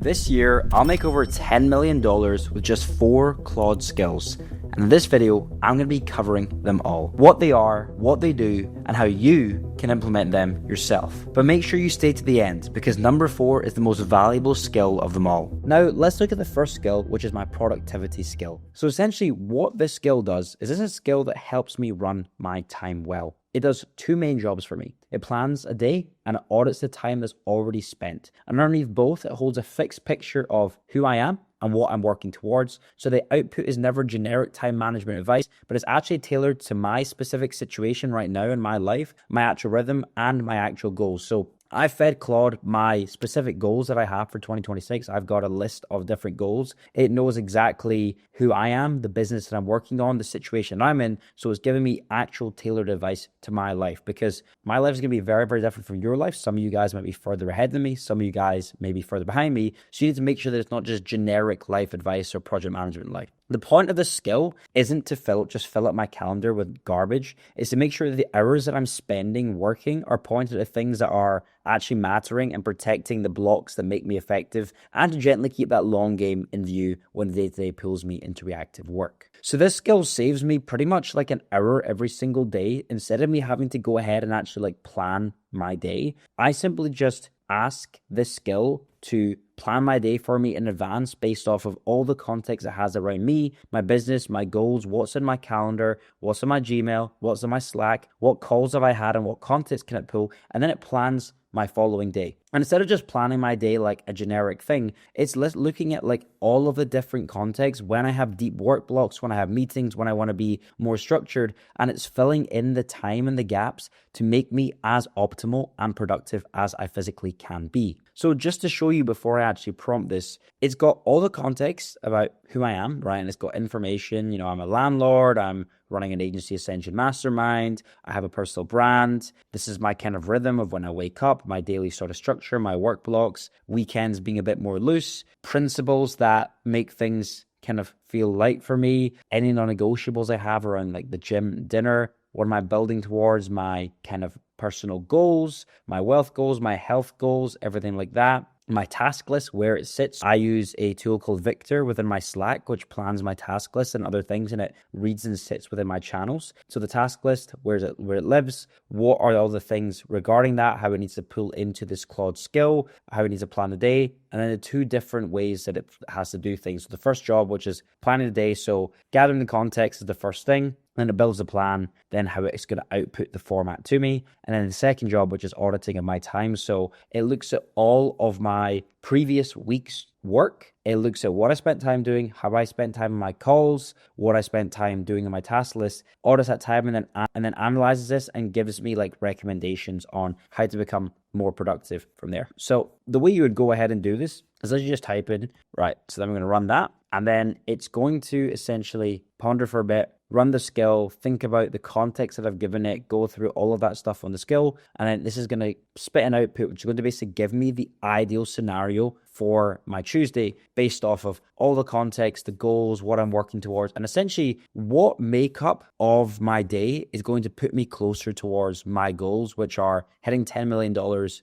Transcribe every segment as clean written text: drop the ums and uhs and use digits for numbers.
This year, I'll make over $10 million with just 4 Claude skills. And in this video, I'm going to be covering them all. What they are, what they do, and how you can implement them yourself. But make sure you stay to the end, because number 4 is the most valuable skill of them all. Now, let's look at the first skill, which is my productivity skill. So essentially, what this skill does is this is a skill that helps me run my time well. It does 2 main jobs for me. It plans a day and it audits the time that's already spent. And underneath both, it holds a fixed picture of who I am and what I'm working towards. So the output is never generic time management advice, but it's actually tailored to my specific situation right now in my life, my actual rhythm, and my actual goals. So I fed Claude my specific goals that I have for 2026. I've got a list of different goals. It knows exactly who I am, the business that I'm working on, the situation I'm in. So it's giving me actual tailored advice to my life, because my life is going to be very, very different from your life. Some of you guys might be further ahead than me. Some of you guys may be further behind me. So you need to make sure that it's not just generic life advice or project management life. The point of this skill isn't to just fill up my calendar with garbage. It's to make sure that the hours that I'm spending working are pointed at things that are actually mattering and protecting the blocks that make me effective, and to gently keep that long game in view when the day-to-day pulls me into reactive work. So this skill saves me pretty much like an hour every single day. Instead of me having to go ahead and actually plan my day, I simply just ask this skill to plan my day for me in advance based off of all the context it has around me, my business, my goals, what's in my calendar, what's in my Gmail, what's in my Slack, what calls have I had, and what context can it pull, and then it plans my following day. And instead of just planning my day like a generic thing, it's looking at like all of the different contexts when I have deep work blocks, when I have meetings, when I want to be more structured, and it's filling in the time and the gaps to make me as optimal and productive as I physically can be. So just to show you before I actually prompt this, it's got all the context about who I am, right? And it's got information, I'm a landlord, I'm running an agency ascension mastermind, I have a personal brand, this is my kind of rhythm of when I wake up, my daily sort of structure, my work blocks, weekends being a bit more loose, principles that make things kind of feel light for me, any non-negotiables I have around like the gym, dinner, what am I building towards, my kind of personal goals, my wealth goals, my health goals, everything like that. My task list, where it sits. I use a tool called Victor within my Slack, which plans my task list and other things, and it reads and sits within my channels. So the task list, where it lives, what are all the things regarding that, how it needs to pull into this Claude skill, how it needs to plan the day, and then the 2 different ways that it has to do things. So the first job, which is planning the day, so gathering the context is the first thing. Then it builds a plan, then how it's going to output the format to me. And then the second job, which is auditing of my time. So it looks at all of my previous week's work. It looks at what I spent time doing, how I spent time on my calls, what I spent time doing on my task list, audits that time, and then analyzes this and gives me like recommendations on how to become more productive from there. So the way you would go ahead and do this is that you just type in, right, so then I'm going to run that, and then it's going to essentially ponder for a bit, run the skill, think about the context that I've given it, go through all of that stuff on the skill, and then this is going to spit an output, which is going to basically give me the ideal scenario for my Tuesday based off of all the context, the goals, what I'm working towards, and essentially what makeup of my day is going to put me closer towards my goals, which are hitting $10 million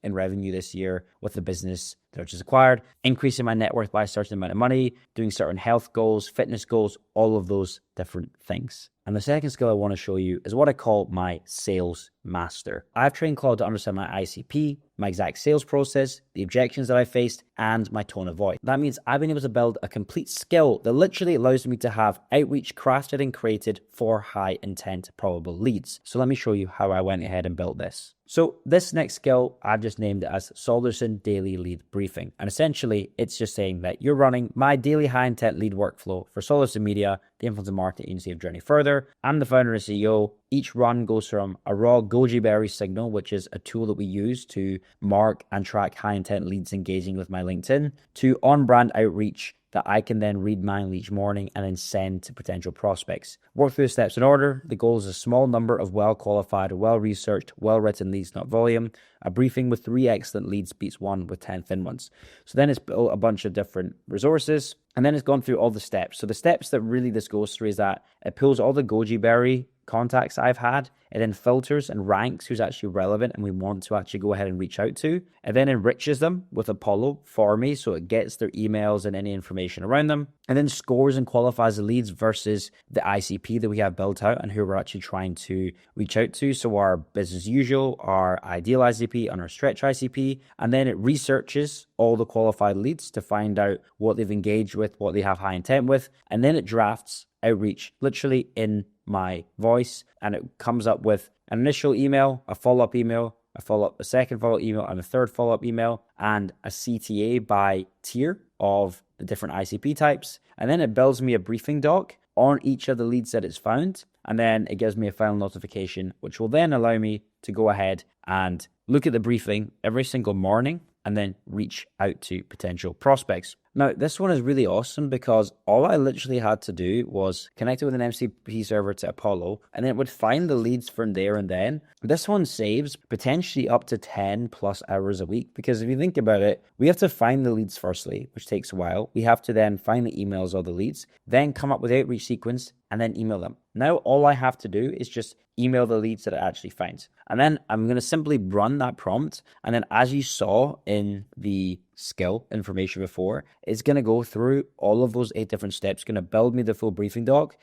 in revenue this year with the business that I just acquired, increasing my net worth by a certain amount of money, doing certain health goals, fitness goals, all of those different things. And the second skill I want to show you is what I call my sales master. I've trained Claude to understand my ICP, my exact sales process, the objections that I faced, and my tone of voice. That means I've been able to build a complete skill that literally allows me to have outreach crafted and created for high intent probable leads. So let me show you how I went ahead and built this. So this next skill, I've just named it as Solderson Daily Lead Briefing. And essentially, it's just saying that you're running my daily high intent lead workflow for Solderson Media, the influencer marketing agency of Journey Further. I'm the founder and CEO. Each run goes from a raw goji berry signal, which is a tool that we use to mark and track high intent leads engaging with my LinkedIn, to on-brand outreach that I can then read manually each morning and then send to potential prospects. Work through the steps in order. The goal is a small number of well-qualified, well-researched, well-written leads, not volume. A briefing with 3 excellent leads beats one with 10 thin ones. So then it's built a bunch of different resources, and then it's gone through all the steps. So the steps that really this goes through is that it pulls all the goji berry contacts I've had, It then filters and ranks who's actually relevant and we want to actually go ahead and reach out to. It then enriches them with Apollo for me, so it gets their emails and any information around them, and then scores and qualifies the leads versus the ICP that we have built out and who we're actually trying to reach out to. So our business usual, our ideal ICP, and our stretch ICP. And then it researches all the qualified leads to find out what they've engaged with, what they have high intent with. And then it drafts outreach literally in my voice. And it comes up with an initial email, a follow-up email, a second follow-up email, and a third follow-up email, and a CTA by tier of the different ICP types. And then it builds me a briefing doc on each of the leads that it's found. And then it gives me a final notification, which will then allow me to go ahead and look at the briefing every single morning and then reach out to potential prospects. Now, this one is really awesome because all I literally had to do was connect it with an MCP server to Apollo, and then it would find the leads from there and then. This one saves potentially up to 10 plus hours a week, because if you think about it, we have to find the leads firstly, which takes a while. We have to then find the emails of the leads, then come up with outreach sequence, and then email them. Now, all I have to do is just email the leads that it actually finds. And then I'm going to simply run that prompt. And then as you saw in the skill information before, it's going to go through all of those 8 different steps, going to build me the full briefing doc.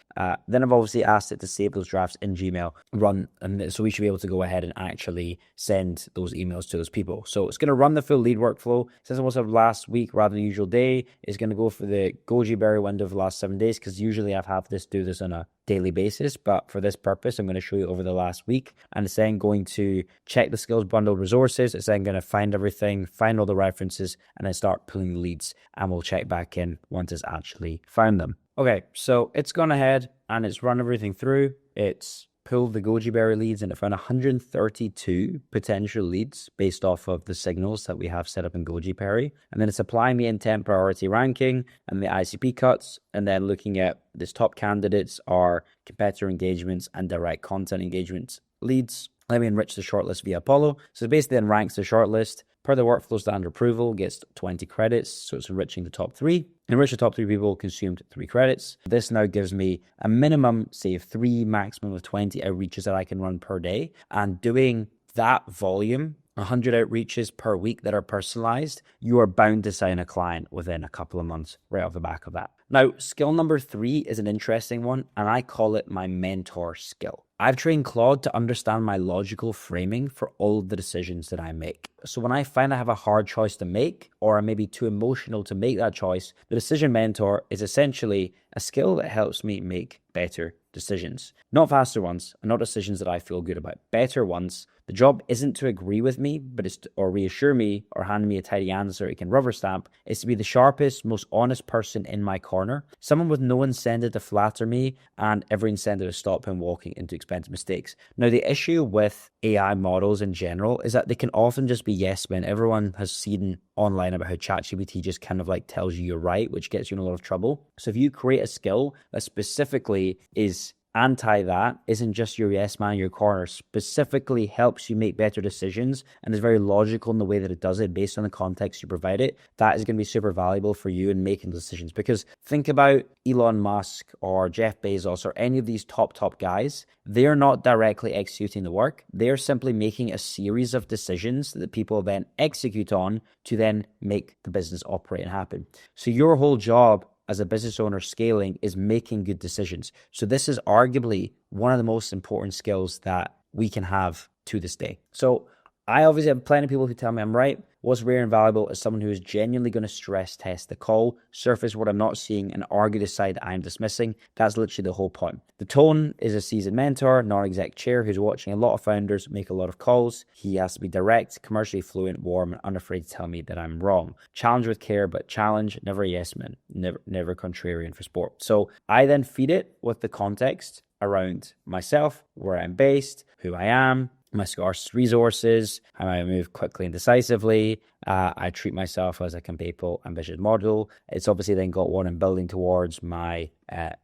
Then I've obviously asked it to save those drafts in Gmail, run, and so we should be able to go ahead and actually send those emails to those people. So it's going to run the full lead workflow. Since it was last week rather than usual day, it's going to go for the goji berry window of the last 7 days, because usually I've had this do this on a daily basis, but for this purpose, I'm going to show you over the last week. And it's then going to check the skills bundle resources. It's then going to find everything, find all the references, and then start pulling the leads. And we'll check back in once it's actually found them. Okay, so it's gone ahead and it's run everything through. It's pulled the goji berry leads and it found 132 potential leads based off of the signals that we have set up in goji berry. And then it's applying the intent priority ranking and the ICP cuts, and then looking at this top candidates are competitor engagements and direct content engagements leads. Let me enrich the shortlist via Apollo. So it basically then ranks the shortlist per the workflow standard approval, gets 20 credits. So it's enriching the top 3. Enrich the top 3 people consumed 3 credits. This now gives me a minimum, say, of 3, maximum of 20 outreaches that I can run per day. And doing that volume, 100 outreaches per week that are personalized, you are bound to sign a client within a couple of months right off the back of that. Now, skill number 3 is an interesting one, and I call it my mentor skill. I've trained Claude to understand my logical framing for all of the decisions that I make. So when I find I have a hard choice to make, or I'm maybe too emotional to make that choice, the decision mentor is essentially a skill that helps me make better decisions. Not faster ones, and not decisions that I feel good about. Better ones. The job isn't to agree with me, but it's to, or reassure me, or hand me a tidy answer it can rubber stamp. It's to be the sharpest, most honest person in my corner. Someone with no incentive to flatter me and every incentive to stop him walking into expensive mistakes. Now, the issue with AI models in general is that they can often just be yes men. Everyone has seen online about how ChatGPT just kind of like tells you you're right, which gets you in a lot of trouble. So if you create a skill that specifically is that, isn't just your yes man in your corner, specifically helps you make better decisions and is very logical in the way that it does it based on the context you provide it, that is going to be super valuable for you in making decisions. Because think about Elon Musk or Jeff Bezos or any of these top guys. They're not directly executing the work. They're simply making a series of decisions that people then execute on to then make the business operate and happen. So your whole job as a business owner scaling is making good decisions. So this is arguably one of the most important skills that we can have to this day. So I obviously have plenty of people who tell me I'm right. What's rare and valuable is someone who is genuinely going to stress test the call, surface what I'm not seeing, and argue the side I'm dismissing. That's literally the whole point. The tone is a seasoned mentor, non-exec chair who's watching a lot of founders make a lot of calls. He has to be direct, commercially fluent, warm, and unafraid to tell me that I'm wrong. Challenge with care, but challenge, never a yes man, never contrarian for sport. So I then feed it with the context around myself, where I'm based, who I am, my scarce resources, how I move quickly and decisively. I treat myself as a capable, ambitious model. It's obviously then got what I'm building towards my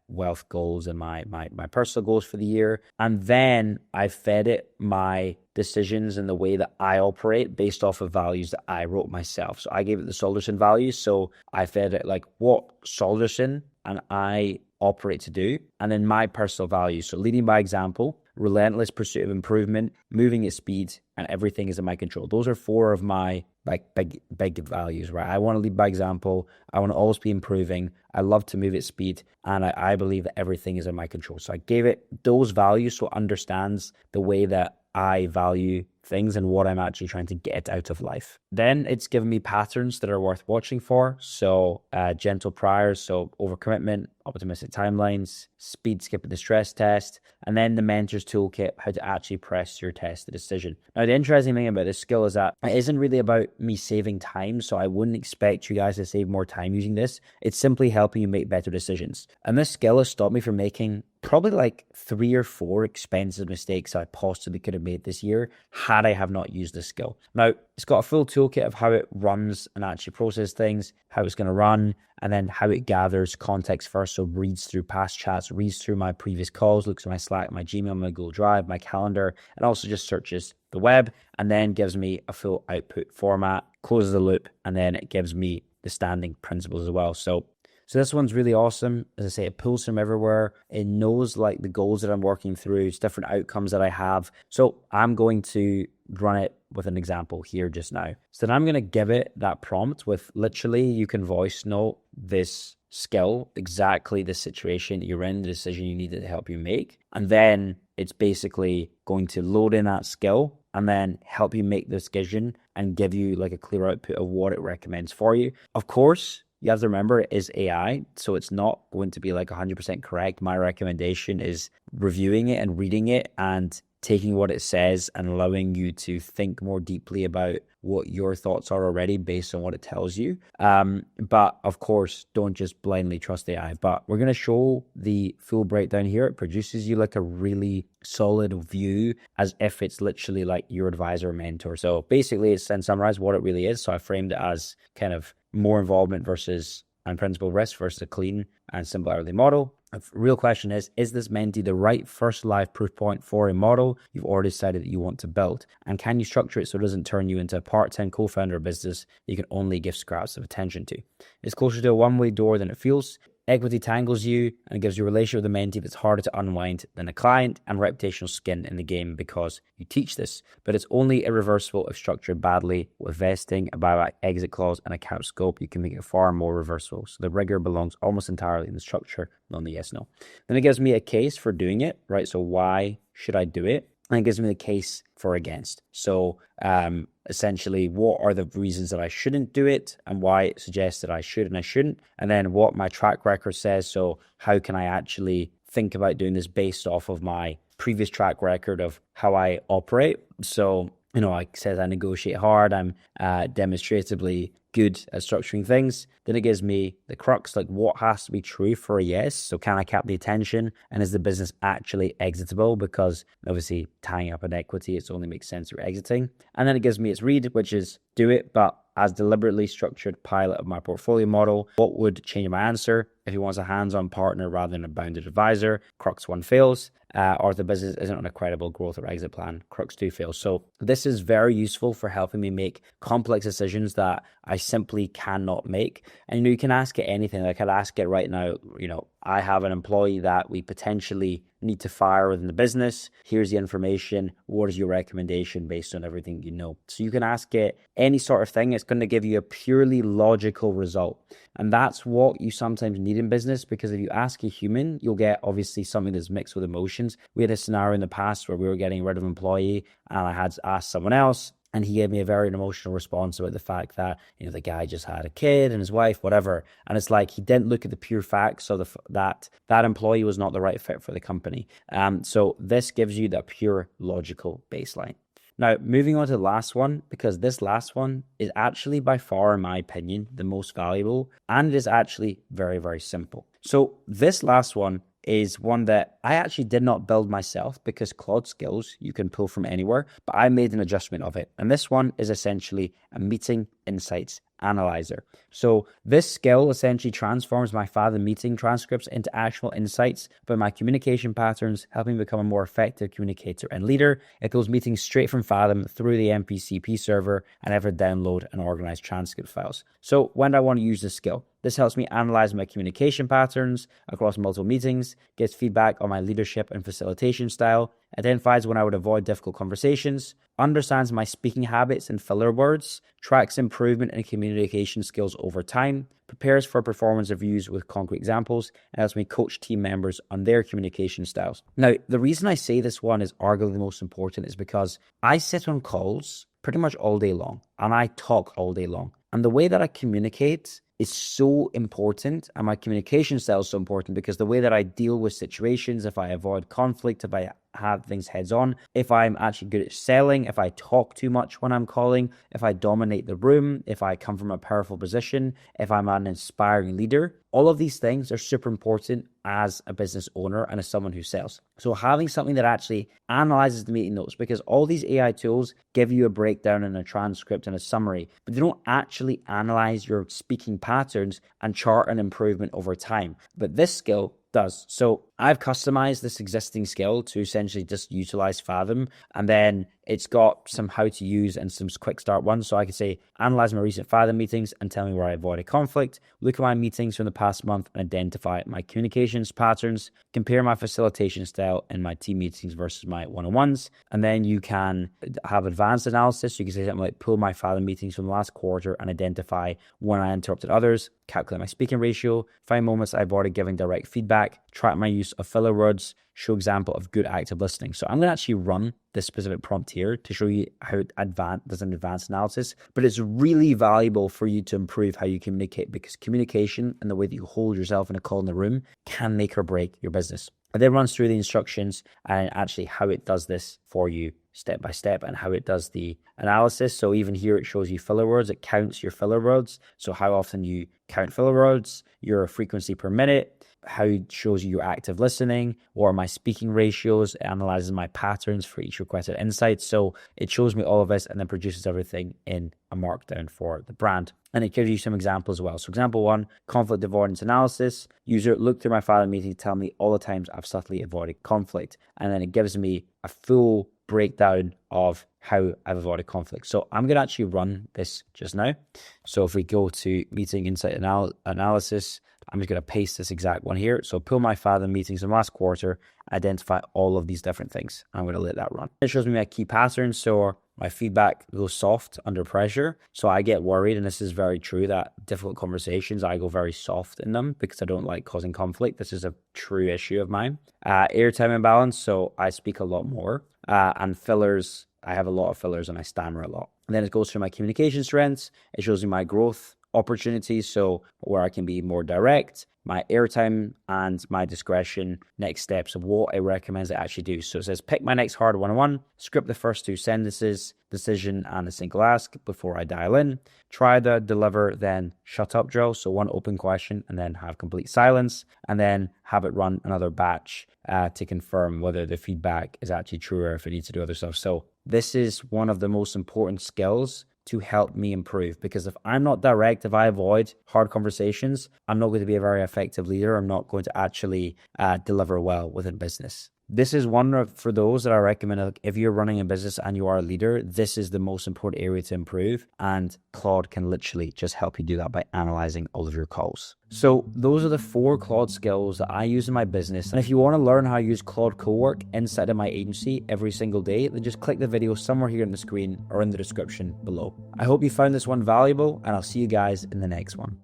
wealth goals and my personal goals for the year. And then I fed it my decisions and the way that I operate based off of values that I wrote myself. So I gave it the Solderson values. So I fed it like what Solderson and I operate to do, and then my personal values. So leading by example, relentless pursuit of improvement, moving at speed, and everything is in my control. Those are four of my like big values, right? I want to lead by example. I want to always be improving. I love to move at speed, and I believe that everything is in my control. So I gave it those values so it understands the way that I value things and what I'm actually trying to get out of life. Then it's given me patterns that are worth watching for. So gentle priors, so overcommitment, optimistic timelines, speed skipping the stress test, and then the mentor's toolkit, how to actually press your test the decision. Now, the interesting thing about this skill is that it isn't really about me saving time. So I wouldn't expect you guys to save more time using this. It's simply helping you make better decisions. And this skill has stopped me from making probably like 3 or 4 expensive mistakes I possibly could have made this year had I have not used this skill. Now, it's got a full toolkit of how it runs and actually processes things, how it's going to run, and then how it gathers context first. So reads through past chats, reads through my previous calls, looks at my Slack, my Gmail, my Google Drive, my calendar, and also just searches the web, and then gives me a full output format, closes the loop, and then it gives me the standing principles as well. So this one's really awesome. As I say, it pulls from everywhere. It knows like the goals that I'm working through, it's different outcomes that I have. So I'm going to run it with an example here just now. So then I'm going to give it that prompt with literally, you can voice note this skill, exactly the situation you're in, the decision you need to help you make. And then it's basically going to load in that skill and then help you make the decision and give you like a clear output of what it recommends for you. Of course, you have to remember it is AI, so it's not going to be like 100% correct. My recommendation is reviewing it and reading it and taking what it says and allowing you to think more deeply about what your thoughts are already based on what it tells you. But of course, don't just blindly trust AI. But we're going to show the full breakdown here. It produces you like a really solid view as if it's literally like your advisor or mentor. So basically, it's in summarize what it really is. So I framed it as kind of more involvement versus and principal risk versus a clean and simple hourly model. The real question is this mentee the right first live proof point for a model you've already decided that you want to build? And can you structure it so it doesn't turn you into a part-time co-founder of business you can only give scraps of attention to? It's closer to a one-way door than it feels. Equity tangles you and gives you a relationship with a mentee that's harder to unwind than a client, and reputational skin in the game because you teach this. But it's only irreversible if structured badly. With vesting, a buyback exit clause, and a cap scope, you can make it far more reversible. So the rigor belongs almost entirely in the structure, not in the yes/no. Then it gives me a case for doing it, right? So why should I do it? And it gives me the case for against. So essentially, what are the reasons that I shouldn't do it and why it suggests that I should and I shouldn't? And then what my track record says. So how can I actually think about doing this based off of my previous track record of how I operate? So, you know, like it says I negotiate hard. I'm demonstratively good at structuring things. Then it gives me the crux, like what has to be true for a yes. So can I cap the attention? And is the business actually exitable? Because obviously tying up an equity, it only makes sense for exiting. And then it gives me its read, which is do it, but as deliberately structured pilot of my portfolio model. What would change my answer? If he wants a hands-on partner rather than a bounded advisor, crux 1 fails. Or if the business isn't on a credible growth or exit plan, crux 2 fails. So this is very useful for helping me make complex decisions that I simply cannot make. And you know, you can ask it anything. Like I'd ask it right now, you know, I have an employee that we potentially need to fire within the business. Here's the information. What is your recommendation based on everything you know? So you can ask it any sort of thing. It's going to give you a purely logical result. And that's what you sometimes need in business, because if you ask a human, you'll get obviously something that's mixed with emotions. We had a scenario in the past where we were getting rid of an employee and I had asked someone else, and he gave me a very emotional response about the fact that, you know, the guy just had a kid and his wife, whatever. And it's like he didn't look at the pure facts of that employee was not the right fit for the company. So this gives you that pure logical baseline. Now, moving on to the last one, because this last one is actually by far, in my opinion, the most valuable, and it is actually very, very simple. So this last one is one that I actually did not build myself, because Claude Skills you can pull from anywhere, but I made an adjustment of it. And this one is essentially a meeting insights analyzer. So this skill essentially transforms my Fathom meeting transcripts into actual insights about my communication patterns, helping me become a more effective communicator and leader. It goes meetings straight from Fathom through the MPCP server and ever download and organize transcript files. So when do I want to use this skill? This helps me analyze my communication patterns across multiple meetings, gets feedback on my leadership and facilitation style, identifies when I would avoid difficult conversations, understands my speaking habits and filler words, tracks improvement in communication skills over time, prepares for performance reviews with concrete examples, and helps me coach team members on their communication styles. Now, the reason I say this one is arguably the most important is because I sit on calls pretty much all day long and I talk all day long. And the way that I communicate is so important, and my communication style is so important because the way that I deal with situations, if I avoid conflict, if I have things heads on, if I'm actually good at selling, if I talk too much when I'm calling, if I dominate the room, if I come from a powerful position, if I'm an inspiring leader, all of these things are super important as a business owner and as someone who sells. So having something that actually analyzes the meeting notes, because all these AI tools give you a breakdown and a transcript and a summary, but they don't actually analyze your speaking patterns and chart an improvement over time. But this skill does. So I've customized this existing skill to essentially just utilize Fathom, and then it's got some how to use and some quick start ones. So I could say, analyze my recent Fathom meetings and tell me where I avoided conflict, look at my meetings from the past month and identify my communications patterns, compare my facilitation style in my team meetings versus my one-on-ones. And then you can have advanced analysis. You can say something like, pull my Fathom meetings from the last quarter and identify when I interrupted others, calculate my speaking ratio, find moments I avoided giving direct feedback, track my use of filler words, show example of good active listening. So I'm going to actually run this specific prompt here to show you how it does an advanced analysis, but it's really valuable for you to improve how you communicate, because communication and the way that you hold yourself in a call in the room can make or break your business. It then runs through the instructions and actually how it does this for you step by step and how it does the analysis. So even here, it shows you filler words. It counts your filler words. So how often you count filler words, your frequency per minute, how it shows you your active listening, what are my speaking ratios, it analyzes my patterns for each requested insight. So it shows me all of this and then produces everything in a markdown for the brand. And it gives you some examples as well. So example 1, conflict avoidance analysis. User, look through my Fathom meeting to tell me all the times I've subtly avoided conflict. And then it gives me a full breakdown of how I've avoided conflict. So I'm going to actually run this just now. So if we go to meeting insight analysis, I'm just going to paste this exact one here. So pull my Fathom meetings from last quarter, identify all of these different things. I'm going to let that run. It shows me my key patterns. So my feedback goes soft under pressure. So I get worried, and this is very true, that difficult conversations, I go very soft in them because I don't like causing conflict. This is a true issue of mine. Airtime imbalance. So I speak a lot more. And fillers, I have a lot of fillers and I stammer a lot. And then it goes through my communication strengths. It shows me my growth opportunities, so where I can be more direct, my airtime, and my discretion, next steps of what it recommends I actually do. So it says, pick my next hard one-on-one, script the first 2 sentences, decision and a single ask before I dial in, try the deliver, then shut up drill. So 1 open question and then have complete silence, and then have it run another batch to confirm whether the feedback is actually true or if it needs to do other stuff. So this is one of the most important skills to help me improve, because if I'm not direct, if I avoid hard conversations, I'm not going to be a very effective leader. I'm not going to actually deliver well within business. This is one for those that I recommend. Like, if you're running a business and you are a leader, this is the most important area to improve, and Claude can literally just help you do that by analyzing all of your calls. So those are the 4 Claude skills that I use in my business. And if you want to learn how to use Claude Cowork inside of my agency every single day, then just click the video somewhere here on the screen or in the description below. I hope you found this one valuable, and I'll see you guys in the next one.